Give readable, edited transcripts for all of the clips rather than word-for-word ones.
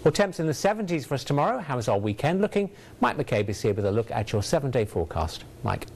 Well, temps in the 70s for us tomorrow. How is our weekend looking? Mike McCabe is here with a look at your 7-day forecast. Mike.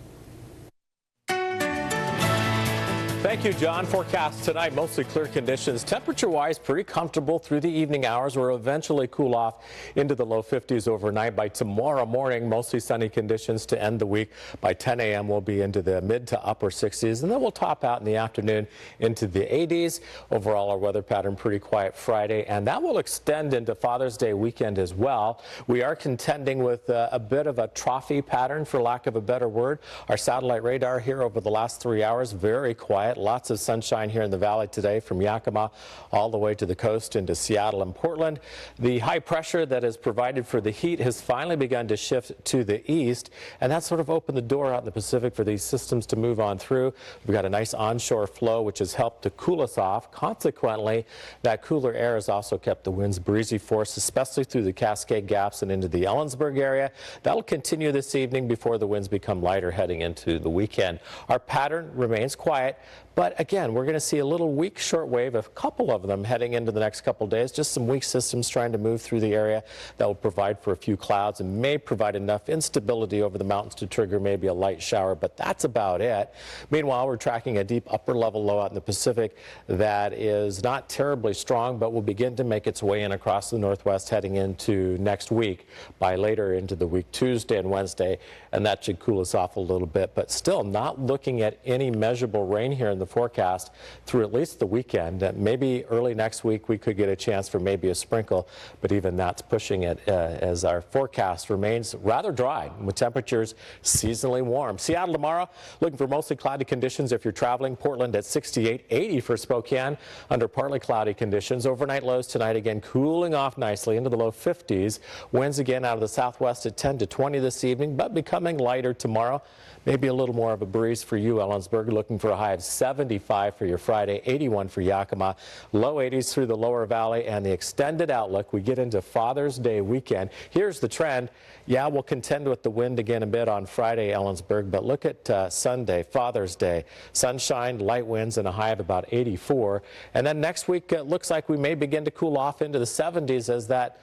Thank you, John. Forecast tonight, mostly clear conditions. Temperature-wise, pretty comfortable through the evening hours. We'll eventually cool off into the low 50s overnight. By tomorrow morning, mostly sunny conditions to end the week. By 10 a.m., we'll be into the mid to upper 60s, and then we'll top out in the afternoon into the 80s. Overall, our weather pattern pretty quiet Friday, and that will extend into Father's Day weekend as well. We are contending with a bit of a trophy pattern, for lack of a better word. Our satellite radar here over the last 3 hours, very quiet. Lots of sunshine here in the valley today, from Yakima all the way to the coast into Seattle and Portland. The high pressure that is provided for the heat has finally begun to shift to the east, and that sort of opened the door out in the Pacific for these systems to move on through. We've got a nice onshore flow which has helped to cool us off. Consequently, that cooler air has also kept the winds breezy for us, especially through the Cascade Gaps and into the Ellensburg area. That'll continue this evening before the winds become lighter heading into the weekend. Our pattern remains quiet, but again, we're going to see a little weak shortwave, a couple of them heading into the next couple days. Just some weak systems trying to move through the area that will provide for a few clouds and may provide enough instability over the mountains to trigger maybe a light shower, but that's about it. Meanwhile, we're tracking a deep upper level low out in the Pacific that is not terribly strong, but will begin to make its way in across the northwest heading into next week by later into the week, Tuesday and Wednesday, and that should cool us off a little bit, but still not looking at any measurable rain here in the forecast through at least the weekend. Maybe early next week we could get a chance for maybe a sprinkle, but even that's pushing it as our forecast remains rather dry with temperatures seasonally warm. Seattle tomorrow, looking for mostly cloudy conditions if you're traveling. Portland at 68, 80 for Spokane under partly cloudy conditions. Overnight lows tonight again cooling off nicely into the low 50s. Winds again out of the southwest at 10 to 20 this evening, but becoming lighter tomorrow. Maybe a little more of a breeze for you, Ellensburg, looking for a high of 75 for your Friday, 81 for Yakima, low 80s through the lower valley, and the extended outlook. We get into Father's Day weekend. Here's the trend. Yeah, we'll contend with the wind again a bit on Friday, Ellensburg, but look at Sunday, Father's Day. Sunshine, light winds, and a high of about 84. And then next week, it looks like we may begin to cool off into the 70s as that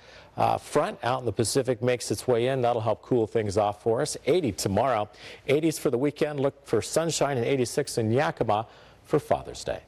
front out in the Pacific makes its way in. That'll help cool things off for us. 80 tomorrow, 80s for the weekend. Look for sunshine, and 86 in Yakima for Father's Day.